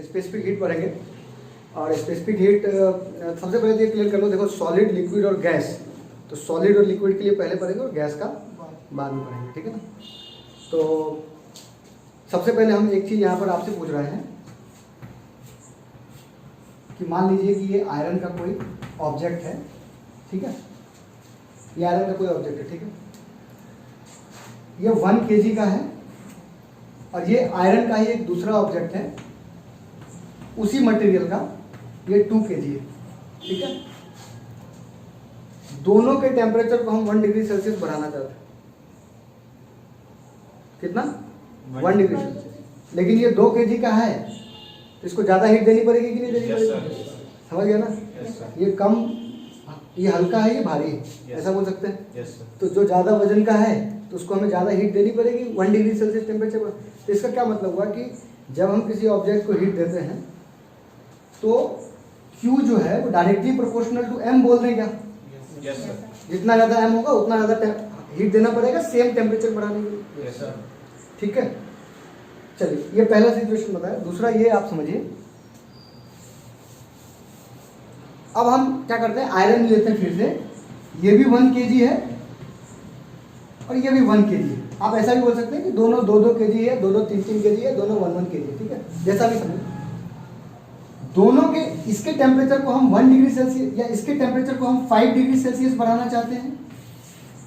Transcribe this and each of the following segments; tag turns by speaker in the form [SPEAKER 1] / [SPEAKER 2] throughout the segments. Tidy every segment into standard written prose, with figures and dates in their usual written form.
[SPEAKER 1] Specific heat पढ़ेंगे। और specific heat सबसे पहले ये क्लियर कर लो। देखो सॉलिड, लिक्विड और गैस, तो सॉलिड और लिक्विड के लिए पहले पढ़ेंगे और गैस का बाद में पढ़ेंगे, ठीक है ना। तो सबसे पहले हम एक चीज़ यहाँ पर आपसे पूछ रहे हैं कि मान लीजिए कि ये आयरन का कोई ऑब्जेक्ट है, ठीक है, ये आयरन का कोई ऑब्जेक्ट है, ठीक है, ये 1 kg का है और ये आयरन का ही एक दूसरा ऑब्जेक्ट है उसी मटेरियल का, ये 2 kg है, ठीक है। दोनों के टेम्परेचर को हम 1 डिग्री सेल्सियस बढ़ाना चाहते हैं। कितना? 1 डिग्री सेल्सियस। लेकिन ये 2 kg का है तो इसको ज़्यादा हीट देनी पड़ेगी कि नहीं देनी पड़ेगी? समझ गया ना? ये कम, ये हल्का है, ये भारी है, ऐसा बोल सकते हैं। तो जो ज़्यादा वजन का है तो उसको हमें ज़्यादा हीट देनी पड़ेगी 1 डिग्री सेल्सियस टेम्परेचर पर। तो इसका क्या मतलब हुआ कि जब हम किसी ऑब्जेक्ट को हीट देते हैं तो Q जो है वो डायरेक्टली प्रोपोर्शनल टू M बोल दें क्या? जितना ज़्यादा M होगा उतना ज़्यादा हीट देना पड़ेगा सेम टेम्परेचर बढ़ाने के लिए, ठीक है। चलिए, ये पहला सिचुएशन बताया। दूसरा ये आप समझिए, अब हम क्या करते हैं, आयरन लेते हैं फिर से, ये भी 1 kg है और ये भी 1 kg है। आप ऐसा भी बोल सकते हैं कि दोनों 2-2 kg है, दोनों 3-3 kg है, दोनों 1-1 kg है, ठीक है, जैसा भी समझे। दोनों के, इसके टेम्परेचर को हम 1 डिग्री सेल्सियस या इसके टेम्परेचर को हम 5 डिग्री सेल्सियस बढ़ाना चाहते हैं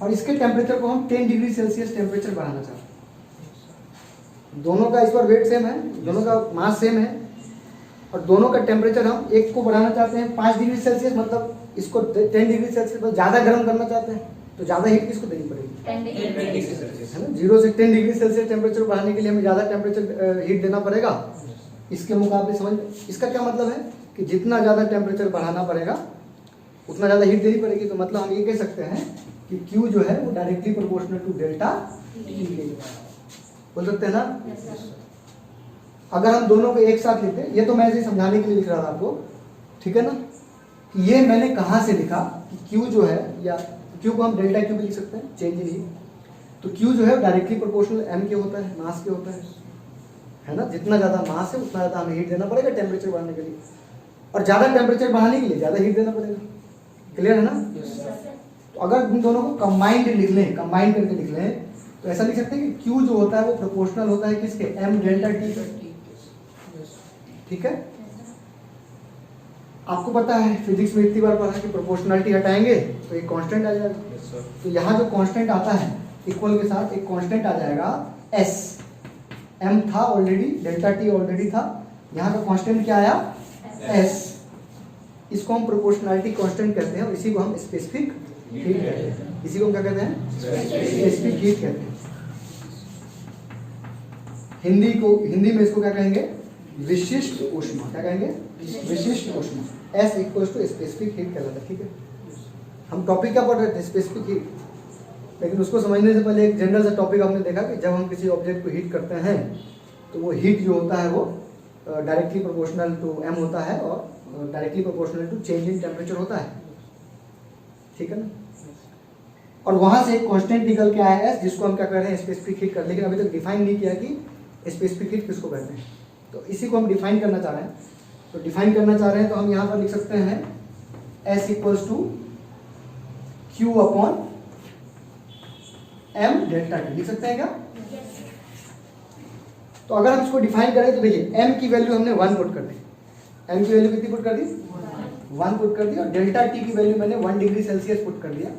[SPEAKER 1] और इसके टेम्परेचर को हम 10 डिग्री सेल्सियस टेम्परेचर बढ़ाना चाहते हैं। दोनों का इस पर वेट सेम है, दोनों का मास सेम है और दोनों का टेम्परेचर हम एक को बढ़ाना चाहते हैं 5 डिग्री सेल्सियस, मतलब इसको 10 डिग्री सेल्सियस मतलब ज़्यादा गर्म करना चाहते हैं। तो ज़्यादा हीट किसको देनी पड़ेगी?
[SPEAKER 2] 10 डिग्री सेल्सियस,
[SPEAKER 1] है ना। 0 से 10 डिग्री सेल्सियस टेम्परेचर बढ़ाने के लिए हमें ज़्यादा टेम्परेचर हीट देना पड़ेगा इसके मुकाबले। समझ, इसका क्या मतलब है कि जितना ज़्यादा टेम्परेचर बढ़ाना पड़ेगा उतना ज़्यादा हीट देनी पड़ेगी। तो मतलब हम ये कह सकते हैं कि Q जो है वो directly proportional to delta T बोल सकते हैं ना। अगर हम दोनों को एक साथ लेते, ये तो मैं ऐसे समझाने के लिए लिख रहा था आपको, ठीक है ना, कि ये मैंने कहाँ से लिखा कि Q जो है, या Q को हम डेल्टा Q भी लिख सकते हैं, चेंज इन हीट। तो Q जो है डायरेक्टली प्रोपोर्शनल M के होता है, मास के होता है ना। जितना ज़्यादा मास है उतना ज़्यादा हमें हीट देना पड़ेगा टेम्परेचर बढ़ाने के लिए, और ज़्यादा टेम्परेचर बढ़ाने के लिए ज़्यादा हीट देना पड़ेगा। क्लियर है ना? तो अगर इन दोनों को कंबाइंड लिख लें, कंबाइन करके लिख लें, तो ऐसा लिख सकते हैं कि Q जो होता है वो प्रोपोर्शनल होता है किसके? M डेल्टा T, ठीक है। आपको पता है फिजिक्स में इतनी बार पढ़ा कि प्रोपोर्शनलिटी हटाएंगे तो एक कांस्टेंट आ जाएगा। तो यहाँ जो कांस्टेंट आता है इक्वल के साथ एक कांस्टेंट आ जाएगा S। M था ऑलरेडी, डेल्टा T ऑलरेडी था, यहाँ का कांस्टेंट क्या आया? S। इसको हम प्रोपोर्शनलिटी कांस्टेंट कहते हैं और इसी को हम स्पेसिफिक हीट कहते हैं। इसी को हम क्या कहते हैं? स्पेसिफिक हीट कहते हैं। हिंदी में इसको क्या कहेंगे? विशिष्ट ऊष्मा। क्या कहेंगे? विशिष्ट ऊष्मा। S equal to specific heat कहलाता है, ठीक है। हम टॉपिक क्या पढ़ रहे थे? Specific heat. लेकिन उसको समझने से पहले एक जनरल सा टॉपिक हमने देखा कि जब हम किसी ऑब्जेक्ट को हीट करते हैं तो वो हीट जो होता है वो डायरेक्टली प्रोपोर्शनल टू M होता है और directly proportional to change in temperature होता है, ठीक है ना। और वहां से एक कांस्टेंट निकल के आया है जिसको हम क्या कर रहे हैं? स्पेसिफिक हीट कर। लेकिन अभी तक डिफाइन नहीं किया कि स्पेसिफिक हीट किसको कहते हैं, तो इसी को हम डिफाइन करना चाह रहे हैं। तो डिफाइन करना चाह रहे हैं तो हम यहाँ पर लिख सकते हैं S equals to Q upon M delta T, लिख सकते हैं क्या? तो अगर हम इसको डिफाइन करें तो देखिए M की वैल्यू हमने 1 पुट कर दी। M की वैल्यू कितनी पुट कर दी? 1 पुट कर दी, और डेल्टा T की वैल्यू मैंने 1 डिग्री सेल्सियस पुट कर दिया।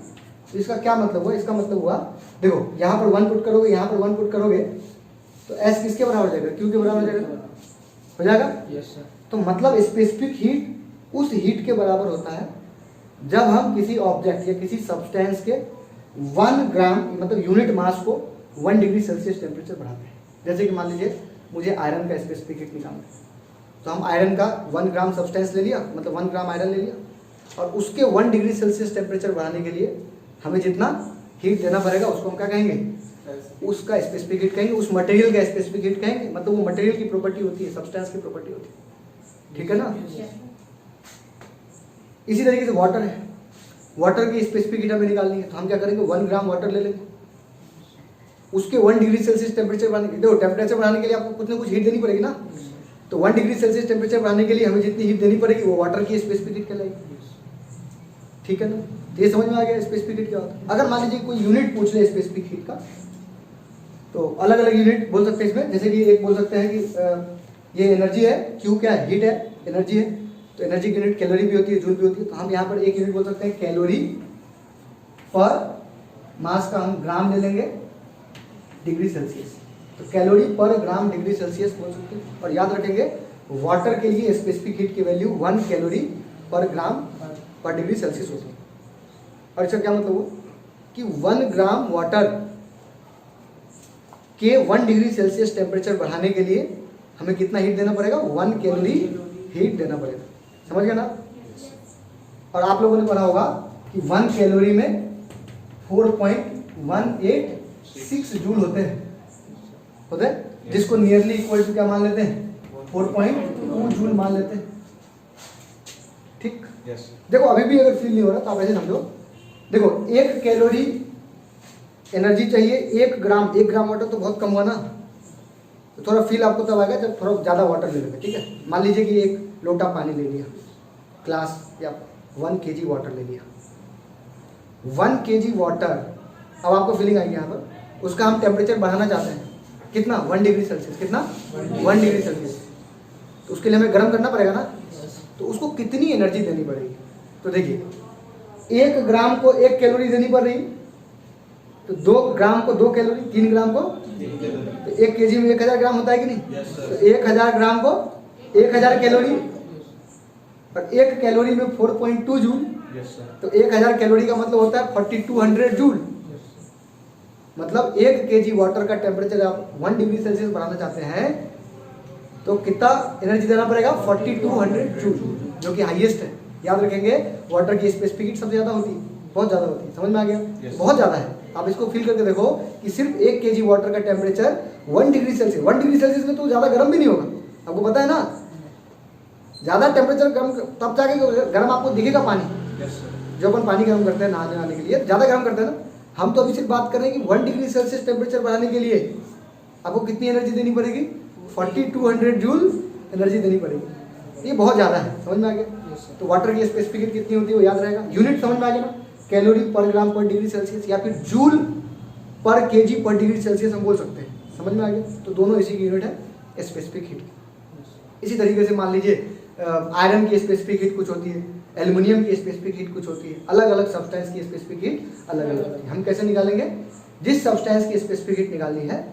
[SPEAKER 1] तो इसका क्या मतलब हुआ? इसका मतलब हुआ, देखो यहाँ पर 1 पुट करोगे, यहाँ पर 1 पुट करोगे तो S किसके बराबर हो जाएगा? Q के बराबर हो जाएगा, हो जाएगा।
[SPEAKER 3] Yes sir.
[SPEAKER 1] तो मतलब स्पेसिफिक हीट उस हीट के बराबर होता है जब हम किसी ऑब्जेक्ट या किसी सब्सटेंस के 1 ग्राम मतलब यूनिट मास को 1 डिग्री सेल्सियस टेम्परेचर बढ़ाते हैं। जैसे कि मान लीजिए मुझे आयरन का स्पेसिफिक हीट निकालना है, तो हम आयरन का 1 ग्राम सब्सटेंस ले लिया, मतलब 1 ग्राम आयरन ले लिया, और उसके 1 डिग्री सेल्सियस टेम्परेचर बढ़ाने के लिए हमें जितना हीट देना पड़ेगा उसको हम क्या कहेंगे? उसका स्पेसिफिक हीट कहेंगे, उस मटेरियल का स्पेसिफिक हीट कहेंगे। मतलब वो मटेरियल की प्रॉपर्टी होती है, सब्सटेंस की प्रॉपर्टी होती है, ठीक है ना। इसी तरीके से वाटर है, वाटर की स्पेसिफिक हीट हमें निकालनी है, तो हम क्या करेंगे? 1 ग्राम वाटर ले लेंगे, उसके 1 डिग्री सेल्सियस टेम्परेचर बढ़ाने के लिए, देखो टेम्परेचर बढ़ाने के लिए आपको कुछ ना कुछ हीट देनी पड़ेगी ना। तो 1 डिग्री सेल्सियस टेम्परेचर बढ़ाने के लिए हमें जितनी हीट देनी पड़ेगी वो वाटर की स्पेसिफिक हीट कहलाएगी। ठीक है ना, तो ये समझ में आ गया स्पेसिफिक हीट क्या होता है। अगर मान लीजिए कोई यूनिट पूछ ले स्पेसिफिक हीट का, तो अलग अलग यूनिट बोल सकते हैं इसमें। जैसे कि एक बोल सकते हैं कि ये एनर्जी है, क्यू क्या है, हीट है, एनर्जी है, तो एनर्जी की यूनिट कैलोरी भी होती है, जूल भी होती है। तो हम यहाँ पर एक यूनिट बोल सकते हैं कैलोरी पर मास का हम ग्राम ले लेंगे डिग्री सेल्सियस, तो कैलोरी पर ग्राम डिग्री सेल्सियस बोल सकते हैं। और याद रखेंगे वाटर के लिए स्पेसिफिक हीट की वैल्यू 1 कैलोरी पर ग्राम पर डिग्री सेल्सियस होती है। और इसका क्या मतलब हो कि 1 ग्राम वाटर के 1 डिग्री सेल्सियस टेम्परेचर बढ़ाने के लिए हमें कितना हीट देना पड़ेगा, 1 कैलोरी हीट देना पड़ेगा। समझ गए ना। और आप लोगों ने पढ़ा होगा कि 1 कैलोरी में 4.186 जूल होते हैं, जिसको नियरली इक्वल टू क्या मान लेते हैं, 4.2 जूल मान लेते हैं। ठीक, देखो अभी भी अगर फील नहीं हो रहा तो आप ऐसे समझो, देखो 1 कैलोरी एनर्जी चाहिए 1 ग्राम वाटर, तो बहुत कम हुआ ना। तो थोड़ा फील आपको तब आएगा जब थोड़ा ज़्यादा वाटर ले लेंगे। ठीक है, मान लीजिए कि 1 लोटा पानी ले लिया ग्लास, या 1 kg वाटर ले लिया, 1 kg वाटर। अब आपको फीलिंग आएगी यहाँ पर, उसका हम टेम्परेचर बढ़ाना चाहते हैं कितना, 1 डिग्री सेल्सियस। कितना, 1 डिग्री सेल्सियस। तो उसके लिए हमें गर्म करना पड़ेगा ना, तो उसको कितनी एनर्जी देनी पड़ेगी। तो देखिए 1 ग्राम को 1 कैलोरी देनी पड़ रही, तो 2 ग्राम को 2 कैलोरी, 3 ग्राम को, तो 1 kg में 1000 ग्राम होता है कि नहीं। तो 1000 ग्राम को 1000 कैलोरी, और 1 कैलोरी में 4.2 जूल, तो 1000 कैलोरी का मतलब होता है 4200 जूल। मतलब 1 kg वाटर का टेम्परेचर आप 1 डिग्री सेल्सियस बढ़ाना चाहते हैं तो कितना एनर्जी देना पड़ेगा, 4200 जूल, जो कि हाईएस्ट है। याद रखेंगे वाटर की स्पेसिफिक हीट सबसे ज़्यादा होती है, बहुत ज़्यादा होती है। समझ में आ गया, बहुत ज़्यादा है। आप इसको फील करके देखो कि सिर्फ 1 kg वाटर का temperature 1 degree Celsius, 1 degree Celsius में तो ज़्यादा गर्म भी नहीं होगा, आपको पता है ना। ज़्यादा टेम्परेचर गर्म तब जाके गर्म आपको दिखेगा पानी, जो अपन पानी गर्म करते हैं नहाने के लिए ज़्यादा गर्म करते हैं ना। हम तो अभी सिर्फ बात कर रहे हैं कि 1 डिग्री सेल्सियस टेम्परेचर बढ़ाने के लिए आपको कितनी एनर्जी देनी पड़ेगी, 4200 जूल एनर्जी देनी पड़ेगी। ये बहुत ज़्यादा है, समझ में आ गया। तो वाटर की स्पेसिफिक हीट कितनी होती है वो याद रहेगा। यूनिट समझ में आ गया ना, कैलोरी पर ग्राम पर डिग्री सेल्सियस, या फिर जूल पर केजी पर डिग्री सेल्सियस हम बोल सकते हैं। समझ में आ गया। तो दोनों इसी की यूनिट है स्पेसिफिक हीट। इसी तरीके से मान लीजिए आयरन की स्पेसिफिक हीट कुछ होती है, एल्युमिनियम की स्पेसिफिक हीट कुछ होती है, अलग अलग सब्सटेंस की स्पेसिफिक हीट अलग अलग होती है। हम कैसे निकालेंगे, जिस सब्सटेंस की स्पेसिफिक हीट निकालनी है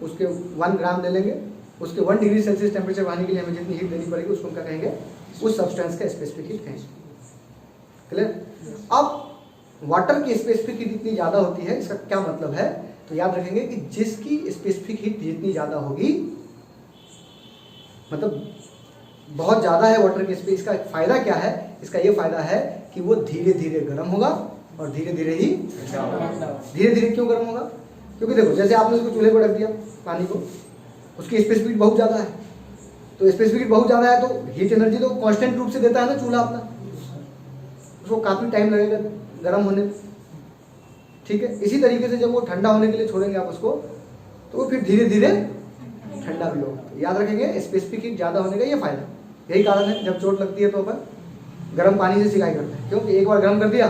[SPEAKER 1] उसके 1 ग्राम ले लेंगे, उसके 1 डिग्री सेल्सियस टेम्परेचर बढ़ाने के लिए हमें जितनी हीट देनी पड़ेगी उसको हम क्या कहेंगे, उस सब्सटेंस का स्पेसिफिक हीट कहेंगे। क्लियर। अब वाटर की स्पेसिफिक हीट इतनी ज़्यादा होती है, इसका क्या मतलब है, तो याद रखेंगे कि जिसकी स्पेसिफिक हीट जितनी ज़्यादा होगी, मतलब बहुत ज़्यादा है वाटर की स्पेस, इसका फ़ायदा क्या है, इसका ये फ़ायदा है कि वो धीरे धीरे गर्म होगा और धीरे धीरे ही धीरे धीरे क्यों गर्म होगा, क्योंकि देखो जैसे आपने उसको चूल्हे पर रख दिया पानी को, उसकी स्पेसिफिक हीट बहुत ज़्यादा है, तो स्पेसिफिक हीट बहुत ज़्यादा है तो हीट एनर्जी तो कांस्टेंट रूप से देता है ना चूल्हा अपना, उसको काफ़ी टाइम लगेगा गर्म होने में। ठीक है, इसी तरीके से जब वो ठंडा होने के लिए छोड़ेंगे आप उसको, तो वो फिर धीरे धीरे ठंडा भी होगा। याद रखेंगे स्पेसिफिक हीट ज़्यादा होने का ये फायदा, यही कारण है जब चोट लगती है तो अपन गर्म पानी से सिकाई करते हैं, क्योंकि एक बार गर्म कर दिया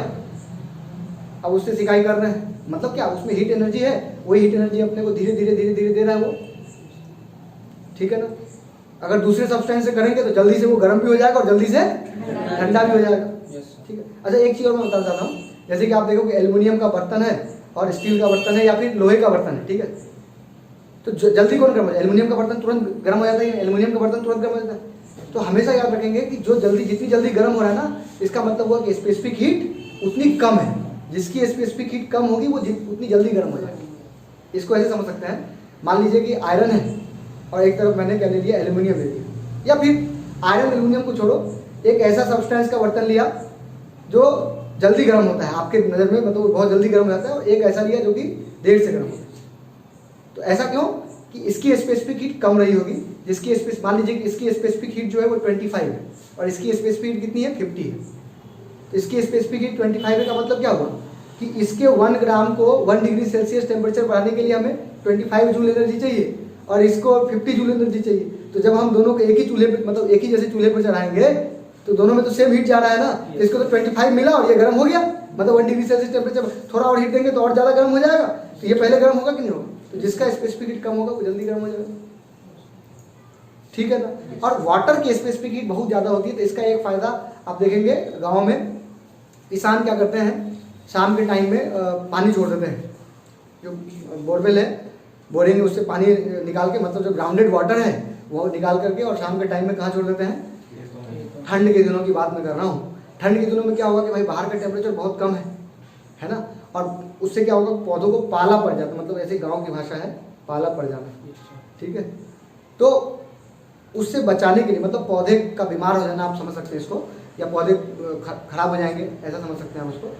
[SPEAKER 1] अब उससे सिकाई कर रहे हैं, मतलब क्या, उसमें हीट एनर्जी है, वही हीट एनर्जी अपने को धीरे धीरे धीरे धीरे दे रहा है वो। ठीक है ना। अगर दूसरे सब्सटेंस से करेंगे तो जल्दी से वो गर्म भी हो जाएगा और जल्दी से ठंडा भी हो जाएगा। ठीक है। अच्छा एक चीज़ और मैं बताना चाहता हूँ, जैसे कि आप देखो कि एल्युमिनियम का बर्तन है और स्टील का बर्तन है या फिर लोहे का बर्तन है, ठीक है, तो जल्दी कौन गर्म हो जाए, एल्युमिनियम का बर्तन तुरंत गर्म हो जाता है, एल्युमिनियम का बर्तन तुरंत गर्म हो जाता है। तो हमेशा याद रखेंगे कि जो जल्दी जितनी जल्दी गर्म हो रहा है ना, इसका मतलब हुआ कि स्पेसिफिक हीट उतनी कम है, जिसकी स्पेसिफिक हीट कम होगी वो उतनी जल्दी गर्म हो जाएगी। इसको ऐसे समझ सकते हैं, मान लीजिए कि आयरन है और एक तरफ मैंने क्या ले लिया, एल्युमिनियम ले लिया, या फिर आयरन एल्युमिनियम को छोड़ो, एक ऐसा सब्सटेंस का बर्तन लिया जो जल्दी गर्म होता है आपके नज़र में, मतलब बहुत जल्दी गर्म हो जाता है, और एक ऐसा लिया जो कि देर से गर्म होता है। तो ऐसा क्यों कि इसकी स्पेसिफिक हीट कम रही होगी, जिसकी मान लीजिए कि इसकी स्पेसिफिक हीट जो है वो 25 है और इसकी स्पेसिफिक हीट कितनी है, 50 है। तो इसकी स्पेसिफिक हीट 25 है का मतलब क्या हुआ कि इसके 1 ग्राम को 1 डिग्री सेल्सियस टेम्परेचर बढ़ाने के लिए हमें 25 जूल एनर्जी चाहिए और इसको 50 जूल एनर्जी चाहिए। तो जब हम दोनों को एक ही चूल्हे पे मतलब एक ही जैसे चूल्हे पर चढ़ाएंगे तो दोनों में तो सेम हीट जा रहा है ना, तो इसको तो 25 मिला और ये गर्म हो गया, मतलब 1 डिग्री सेल्सियस टेम्परेचर, थोड़ा और हीट देंगे तो और ज़्यादा गर्म हो जाएगा, तो ये पहले गर्म होगा कि नहीं होगा, तो जिसका स्पेसिफिक हीट कम होगा वो जल्दी गर्म हो जाएगा, ठीक है ना। और वाटर की स्पेसिफिक हीट बहुत ज़्यादा होती है, तो इसका एक फ़ायदा आप देखेंगे गाँव में किसान क्या करते हैं, शाम के टाइम में पानी छोड़ देते हैं, जो बोरवेल है बोरिंग उससे पानी निकाल के, मतलब जो ग्राउंडेड वाटर है वो निकाल करके, और शाम के टाइम में कहाँ छोड़ देते हैं, ठंड के दिनों की बात मैं कर रहा हूँ। ठंड के दिनों में क्या होगा कि भाई बाहर का टेम्परेचर बहुत कम है ना, और उससे क्या होगा पौधों को पाला पड़ जाता, मतलब ऐसे गांव की भाषा है पाला पड़ जाना, ठीक है। तो उससे बचाने के लिए, मतलब पौधे का बीमार हो जाना आप समझ सकते हैं इसको, या पौधे खराब हो जाएंगे ऐसा समझ सकते हैं हम उसको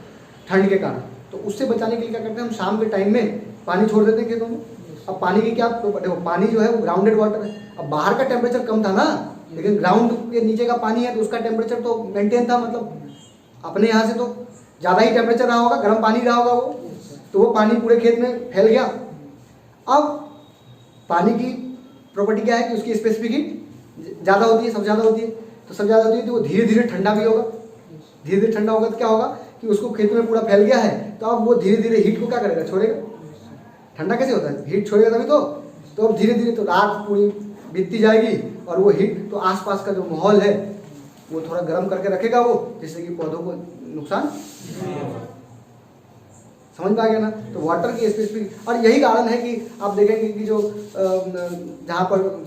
[SPEAKER 1] ठंड के कारण। तो उससे बचाने के लिए क्या करते हैं हम, शाम के टाइम में पानी छोड़ देते हैं खेतों में। अब पानी की क्या, देखो पानी जो है वो ग्राउंडेड वाटर है, अब बाहर का टेम्परेचर कम था ना, लेकिन ग्राउंड के नीचे का पानी है तो उसका टेम्परेचर तो मेंटेन था, मतलब अपने यहाँ से तो ज़्यादा ही टेम्परेचर रहा होगा, गर्म पानी रहा होगा वो, तो वो पानी पूरे खेत में फैल गया। अब पानी की प्रॉपर्टी क्या है कि उसकी स्पेसिफिक हीट ज़्यादा होती है, सब ज़्यादा होती है, तो सब ज़्यादा होती है तो वो धीरे धीरे ठंडा भी होगा, धीरे धीरे ठंडा होगा तो क्या होगा कि उसको खेत में पूरा फैल गया है, तो अब वो धीरे धीरे हीट को क्या करेगा, छोड़ेगा। ठंडा कैसे होता है, हीट छोड़ेगा तभी तो अब धीरे धीरे तो रात पूरी बीतती जाएगी और वो हीट तो आसपास का जो माहौल है वो थोड़ा गर्म करके रखेगा वो, जिससे कि पौधों को नुकसान समझ में आ गया ना। तो वाटर की स्पेसिफिक, और यही कारण है कि आप देखेंगे कि जो जहाँ पर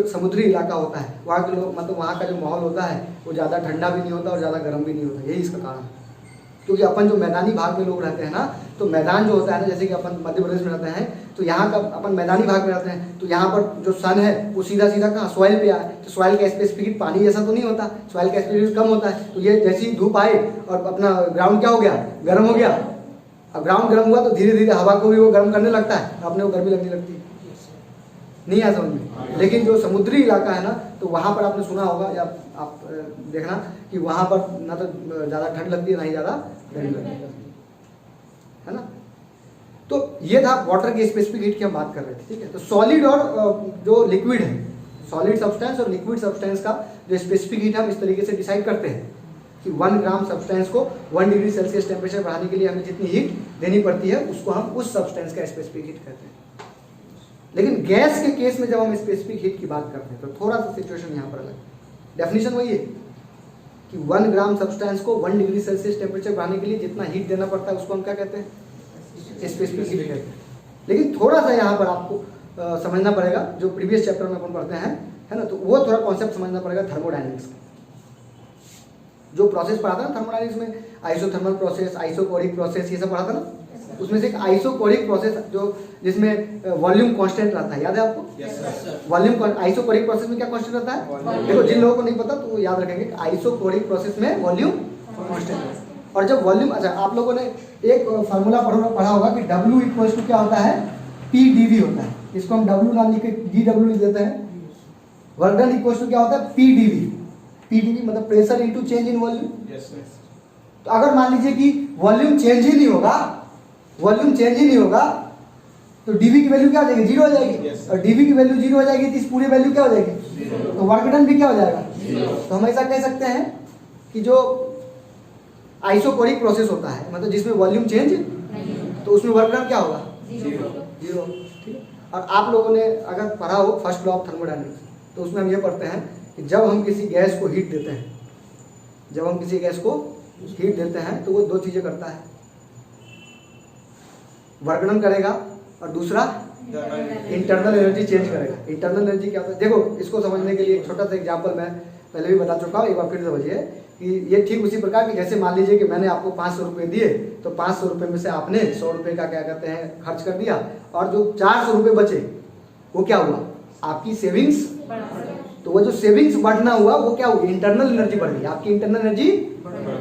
[SPEAKER 1] समुद्री इलाका होता है वहाँ के लोग, मतलब वहाँ का जो माहौल होता है वो ज़्यादा ठंडा भी नहीं होता और ज़्यादा गर्म भी नहीं होता, यही इसका कारण है। क्योंकि अपन जो मैदानी भाग में लोग रहते हैं ना, तो मैदान जो होता है ना, जैसे कि अपन मध्य प्रदेश में रहते हैं तो यहाँ का अपन मैदानी भाग में रहते हैं, तो यहाँ पर जो सन है वो सीधा सीधा कहाँ सॉइल पे आए, तो सॉइल का स्पेसिफिक पानी जैसा तो नहीं होता, सॉइल का स्पेसिफिक कम होता है, तो ये जैसी धूप आए और अपना ग्राउंड क्या हो गया, गर्म हो गया। अब ग्राउंड गर्म हुआ तो धीरे धीरे हवा को भी वो गर्म करने लगता है, अपने को गर्मी लगने लगती है, नहीं आया समझ में। लेकिन जो समुद्री इलाका है ना, तो वहाँ पर आपने सुना होगा या आप देखना कि वहाँ पर ना तो ज़्यादा ठंड लगती है ना ही ज़्यादा गर्मी लगती है ना। तो ये था वाटर की स्पेसिफिक हीट की हम बात कर रहे थे, ठीक है। तो सॉलिड और जो लिक्विड है, सॉलिड सब्सटेंस और लिक्विड सब्सटेंस का जो स्पेसिफिक हीट हम इस तरीके से डिसाइड करते हैं कि 1 ग्राम सब्सटेंस को 1 डिग्री सेल्सियस टेम्परेचर बढ़ाने के लिए हमें जितनी हीट देनी पड़ती है उसको हम उस सब्सटेंस का स्पेसिफिक हीट कहते हैं। लेकिन गैस के केस में जब हम स्पेसिफिक हीट की बात करते हैं तो थोड़ा सा सिचुएशन यहाँ पर अलग। डेफिनेशन वही है कि 1 ग्राम सब्सटेंस को 1 डिग्री सेल्सियस टेम्परेचर बढ़ाने के लिए जितना हीट देना पड़ता है उसको हम क्या कहते हैं, स्पेसिफिक हीट कहते हैं। लेकिन थोड़ा सा यहाँ पर आपको समझना पड़ेगा, जो प्रीवियस चैप्टर में अपन पढ़ते हैं है ना, तो वो थोड़ा कॉन्सेप्ट समझना पड़ेगा थर्मोडायनेमिक्स का। जो प्रोसेस पढ़ा था ना थर्मोडायनेमिक्स में, आइसोथर्मल प्रोसेस, आइसोकोरिक प्रोसेस, ये सब पढ़ा था ना, उसमें से एक आइसोकोरिक प्रोसेस जो जिसमें वॉल्यूम कांस्टेंट रहता है, याद है आपको? वॉल्यूम आइसोकोरिक प्रोसेस में क्या कांस्टेंट रहता है? देखो जिन लोगों को नहीं पता तो वो याद रखेंगे कि आइसोकोरिक प्रोसेस में वॉल्यूम कांस्टेंट है। और जब वॉल्यूम, अच्छा आप लोगों ने एक फार्मूला पढ़ा होगा कि W इक्वल्स टू क्या होता है, PdV होता है। इसको हम W ना लिख के dW लिख देते हैं। वर्क डन इक्वल्स टू क्या होता है, PdV मतलब pressure into change in volume. तो अगर मान लीजिए कि वॉल्यूम चेंज ही नहीं होगा, तो dV की वैल्यू क्या हो जाएगी, 0 हो जाएगी। और dV की वैल्यू 0 हो जाएगी तो इस पूरी वैल्यू क्या हो जाएगी, तो वर्क डन भी क्या हो जाएगा, 0। तो हम ऐसा कह सकते हैं कि जो आइसोकोरिक प्रोसेस होता है, मतलब जिसमें वॉल्यूम चेंज तो उसमें वर्क डन क्या होगा, 0। ठीक है। और आप लोगों ने अगर पढ़ा हो फर्स्ट लॉ ऑफ थर्मोडायनेमिक्स, तो उसमें हम ये पढ़ते हैं कि जब हम किसी गैस को हीट देते हैं, तो वो 2 चीज़ें करता है, वर्क डन करेगा और दूसरा इंटरनल एनर्जी चेंज करेगा। इंटरनल एनर्जी क्या होता है, देखो इसको समझने के लिए एक छोटा सा एग्जांपल मैं पहले भी बता चुका हूँ, एक बार फिर समझिए कि ये ठीक उसी प्रकार की, जैसे मान लीजिए कि मैंने आपको 500 रुपये दिए, तो 500 रुपये में से आपने 100 रुपये का क्या कहते हैं खर्च कर दिया, और जो 400 रुपये बचे वो क्या हुआ, आपकी सेविंग्स। तो वो जो सेविंग्स बढ़ना हुआ वो क्या हुई, इंटरनल एनर्जी बढ़ गई, आपकी इंटरनल एनर्जी,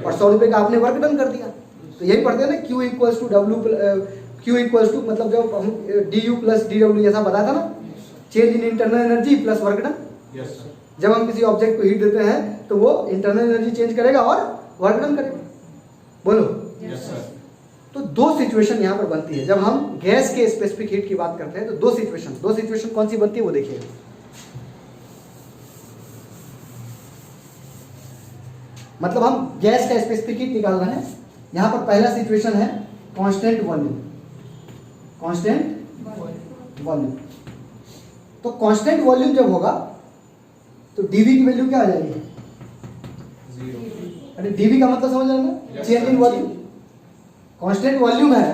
[SPEAKER 1] और 100 रुपये का आपने वर्क डन कर दिया। तो यही पढ़ते हैं ना, Q इक्वल्स टू मतलब जब हम DU प्लस DW जैसा बताया था ना, change in internal energy plus work done. जब हम किसी ऑब्जेक्ट को हीट देते हैं तो वो इंटरनल एनर्जी चेंज करेगा और वर्क डन करेगा। बोलो। तो 2 सिचुएशन यहाँ पर बनती है जब हम गैस के स्पेसिफिक हीट की बात करते हैं, तो 2 सिचुएशन कौन सी बनती है वो देखिए। मतलब हम गैस का स्पेसिफिक हीट निकालना है। यहाँ पर पहला सिचुएशन है कांस्टेंट वॉल्यूम, कांस्टेंट वॉल्यूम। तो कांस्टेंट वॉल्यूम जब होगा तो डीवी की वैल्यू क्या आ जाएगी? 0। अरे डीवी का मतलब समझ रहे हो ना, change in volume. Constant volume है,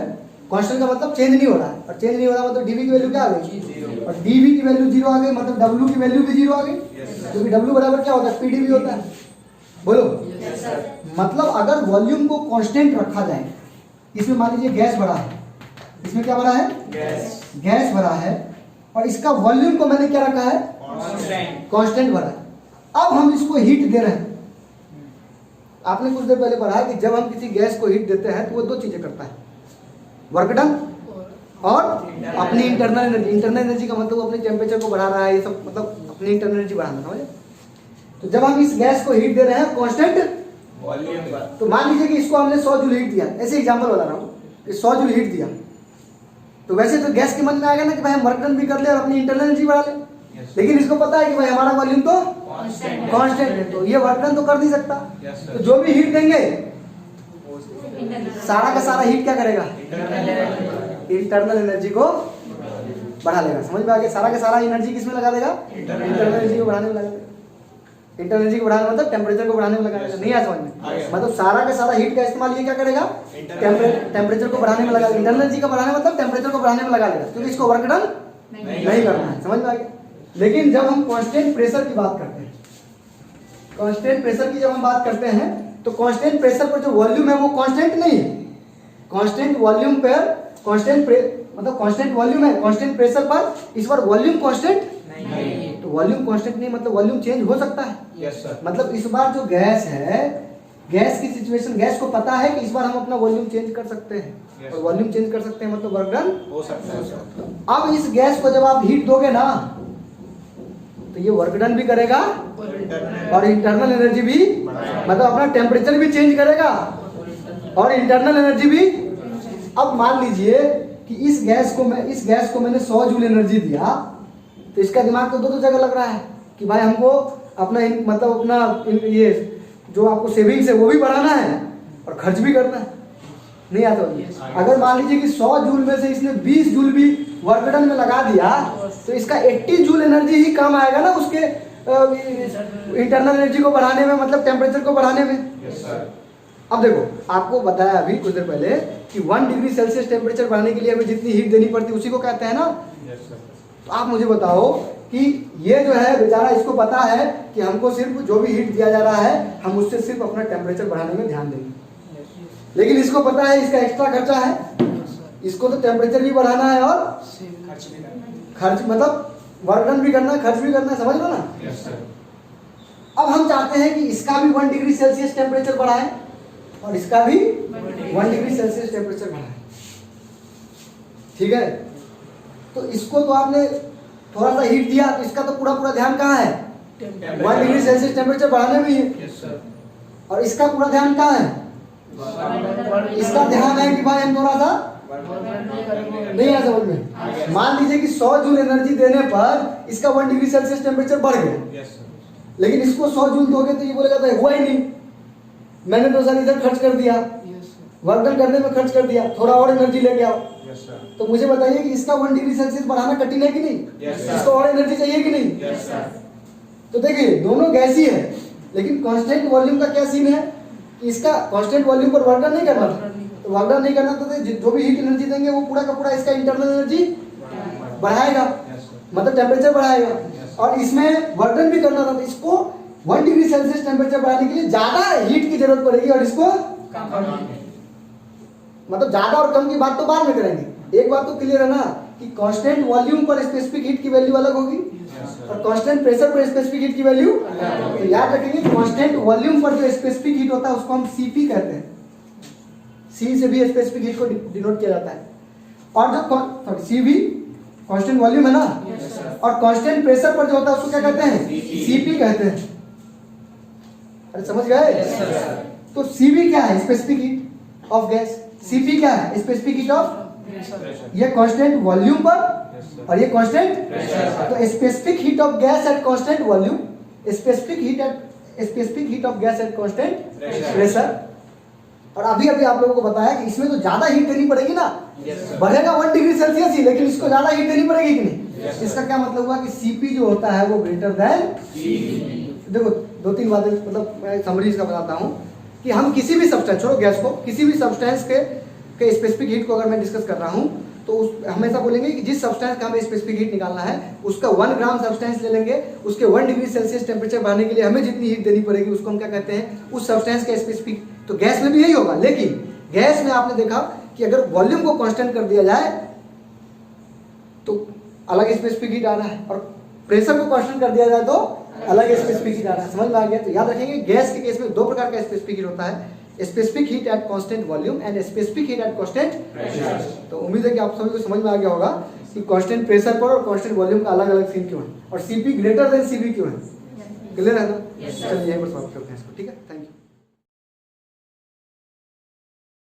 [SPEAKER 1] कांस्टेंट का मतलब चेंज नहीं हो रहा है, और चेंज नहीं हो रहा मतलब डीवी की वैल्यू क्या आ गई? 0। और डीवी की वैल्यू 0 आ गई, मतलब डब्ल्यू की वैल्यू भी 0 आ गई, क्योंकि डब्ल्यू बराबर क्या होता है? पीडीवी होता है। बोलो। मतलब अगर वॉल्यूम को कांस्टेंट रखा जाए, इसमें मान लीजिए गैस भरा है, इसमें क्या भरा है? गैस भरा है, और इसका वॉल्यूम को मैंने क्या रखा है? कांस्टेंट भरा है। अब हम इसको हीट दे रहे हैं। आपने कुछ देर पहले पढ़ा है कि जब हम किसी गैस को हीट देते हैं तो वो दो चीजें करता है, वर्क डन और अपनी इंटरनल एनर्जी। इंटरनल एनर्जी का मतलब वो अपने टेम्परेचर को बढ़ा रहा है, ये सब मतलब अपनी इंटरनल एनर्जी बढ़ाना, समझे? तो जब हम इस गैस को हीट दे रहे हैं कांस्टेंट वॉल्यूम, तो मान लीजिए कि इसको हमने 100 जूल हीट दिया, ऐसे एग्जांपल बता रहा हूँ कि 100 जूल हीट दिया, तो वैसे तो गैस के मन में आएगा ना कि भाई हम वर्क डन भी कर ले और अपनी इंटरनल एनर्जी बढ़ा ले, लेकिन इसको पता है कि भाई हमारा वॉल्यूम तो कांस्टेंट है, तो ये वर्क डन तो कर नहीं सकता। तो जो भी हीट देंगे सारा का सारा हीट क्या करेगा? इंटरनल एनर्जी को बढ़ा लेगा। समझ में आ गया? सारा का सारा एनर्जी किस में लगा देगा? इंटरनल एनर्जी को बढ़ाने में लगा देगा। इंटरनल एनर्जी को बढ़ाने मतलब टेम्परेचर को बढ़ाने में लगा देगा। नहीं आया समझ में? मतलब सारा का सारा हीट का इस्तेमाल ये क्या करेगा? टेम्परेचर को बढ़ाने में लगा देगा। इंटरनल एनर्जी का बढ़ाने मतलब टेम्परेचर को बढ़ाने में लगा देगा, क्योंकि इसको वर्क डन नहीं करना है। समझ में आ गया? लेकिन जब हम कांस्टेंट प्रेशर की बात करते हैं, कांस्टेंट प्रेशर की जब हम बात करते हैं, तो कांस्टेंट प्रेशर पर जो वॉल्यूम है वो कांस्टेंट नहीं है। कांस्टेंट वॉल्यूम पर मतलब कांस्टेंट वॉल्यूम है, कांस्टेंट प्रेशर पर इस बार वॉल्यूम कांस्टेंट नहीं। तो वॉल्यूम कांस्टेंट नहीं मतलब वॉल्यूम चेंज हो सकता है।
[SPEAKER 2] Yes sir.
[SPEAKER 1] मतलब इस बार जो गैस है, गैस की सिचुएशन, गैस को पता है कि इस बार हम अपना वॉल्यूम चेंज कर सकते हैं, और वॉल्यूम चेंज कर सकते हैं मतलब वर्क डन
[SPEAKER 2] हो सकता है।
[SPEAKER 1] अब इस गैस को जब आप हीट दोगे ना, तो ये वर्क डन भी करेगा और इंटरनल एनर्जी भी, मतलब अपना टेम्परेचर भी चेंज करेगा और इंटरनल एनर्जी भी। अब मान लीजिए कि इस गैस को मैंने 100 जूल एनर्जी दिया, तो इसका दिमाग तो दो जगह लग रहा है कि भाई हमको अपना मतलब अपना ये जो आपको सेविंग्स है वो भी बढ़ाना है और खर्च भी करना है। नहीं आता? अगर मान लीजिए कि 100 जूल में से इसने 20 जूल भी वर्क डन में लगा दिया, तो इसका 80 जूल एनर्जी ही काम आएगा ना उसके इंटरनल एनर्जी को बढ़ाने में, मतलब टेम्परेचर को बढ़ाने में। अब देखो, आपको बताया अभी कुछ देर पहले कि 1 डिग्री सेल्सियस टेम्परेचर बढ़ाने के लिए हमें जितनी हीट देनी पड़ती है उसी को कहते हैं ना। तो आप मुझे बताओ कि ये जो है बेचारा, इसको पता है कि हमको सिर्फ जो भी हीट दिया जा रहा है हम उससे सिर्फ अपना टेम्परेचर बढ़ाने में ध्यान देंगे, लेकिन इसको पता है इसका एक्स्ट्रा खर्चा है, इसको तो टेम्परेचर भी बढ़ाना है और खर्च मतलब वर्क डन भी करना है, खर्च भी करना है। समझ लो ना? अब हम चाहते हैं कि इसका भी 1 डिग्री सेल्सियस टेम्परेचर बढ़ाए और इसका भी 1 डिग्री सेल्सियस टेम्परेचर बढ़ाए। ठीक है? तो इसको तो आपने थोड़ा सा हीट दिया, तो इसका तो पूरा ध्यान कहाँ है? 1 डिग्री सेल्सियस टेम्परेचर बढ़ाने में ही। और इसका पूरा ध्यान कहाँ है? इसका ध्यान है कि भाई हम थोड़ा सा नहीं आ समझ में। मान लीजिए कि 100 जूल एनर्जी देने पर इसका 1 डिग्री सेल्सियस टेम्परेचर बढ़ गया, लेकिन इसको 100 जूल दोगे तो ये बोलेगा था हुआ ही नहीं, मैंने तो सर इधर खर्च कर दिया, वर्क डन करने में खर्च कर दिया, थोड़ा और एनर्जी लेके आओ। तो मुझे बताइए कि इसका 1 डिग्री सेल्सियस बढ़ाना कठिन है कि नहीं? इसको और एनर्जी चाहिए कि नहीं? तो देखिए दोनों गैस ही है, लेकिन कांस्टेंट वॉल्यूम का क्या सीन है कि इसका कांस्टेंट वॉल्यूम पर वर्क डन नहीं करना, तो वर्क डन नहीं करना तो जो भी हीट एनर्जी देंगे वो पूरा का पूरा इसका इंटरनल एनर्जी बढ़ाएगा, मतलब टेम्परेचर बढ़ाएगा। और इसमें वर्क डन भी करना था, तो इसको 1 डिग्री सेल्सियस टेम्परेचर बढ़ाने के लिए ज्यादा हीट की जरूरत पड़ेगी, और इसको मतलब ज्यादा और कम की बात तो बाद में करेंगे। एक बात तो क्लियर है ना कि कांस्टेंट वॉल्यूम पर स्पेसिफिक हीट की वैल्यू अलग होगी और कांस्टेंट प्रेशर पर स्पेसिफिक हीट की वैल्यू। तो याद रखेंगे कांस्टेंट वॉल्यूम पर जो स्पेसिफिक हीट होता है उसको हम सीपी कहते हैं, सी से भी स्पेसिफिक हीट को डिनोट किया जाता है। और जो सी भी कांस्टेंट वॉल्यूम है ना, और कांस्टेंट प्रेशर पर जो होता है उसको क्या कहते हैं? सीपी कहते हैं। अरे समझ गए? तो सीबी क्या है? Specific heat of gas. CP क्या है? स्पेसिफिक हीट ऑफ, ये कांस्टेंट वॉल्यूम पर और ये कांस्टेंट। तो specific heat of gas at constant volume, specific heat specific heat of gas at constant pressure. और अभी अभी आप लोगों को बताया कि इसमें तो ज्यादा हीट देनी पड़ेगी ना, बढ़ेगा 1 डिग्री सेल्सियस ही, लेकिन इसको ज्यादा हीट देनी पड़ेगी कि नहीं। इसका क्या मतलब हुआ कि सीपी जो होता है वो ग्रेटर देन। देखो 2-3 बातें, मतलब मैं समरी इसका बताता हूँ कि हम किसी भी सब्सटेंस, छोड़ो गैस को, किसी भी सब्सटेंस के स्पेसिफिक हीट को अगर मैं डिस्कस कर रहा हूँ तो हमेशा बोलेंगे कि जिस सब्सटेंस का हमें स्पेसिफिक हीट निकालना है उसका 1 ग्राम सब्सटेंस ले लेंगे, उसके 1 डिग्री सेल्सियस टेम्परेचर बढ़ाने के लिए हमें जितनी हीट देनी पड़ेगी उसको हम क्या कहते हैं, उस सब्सटेंस के स्पेसिफिक। तो गैस में भी यही होगा, लेकिन गैस में आपने देखा कि अगर वॉल्यूम को कांस्टेंट कर दिया जाए तो अलग स्पेसिफिक हीट आ रहा है, और प्रेशर को कांस्टेंट कर दिया जाए तो अलग स्पेसिफिक हीट आ रहा है। समझ में आ गया? तो याद रखेंगे गैस के केस में 2 प्रकार का स्पेसिफिक हीट होता है, specific heat at constant volume and specific heat at constant pressure. तो उम्मीद है कि आप सभी को समझ में आ गया होगा कि कांस्टेंट प्रेशर पर और कांस्टेंट वॉल्यूम का अलग अलग सीन क्यों है, और सीपी ग्रेटर देन सीबी क्यों है। क्लियर है ना? चलिए यहीं पर समाप्त करते हैं इसको, ठीक है। Thank you.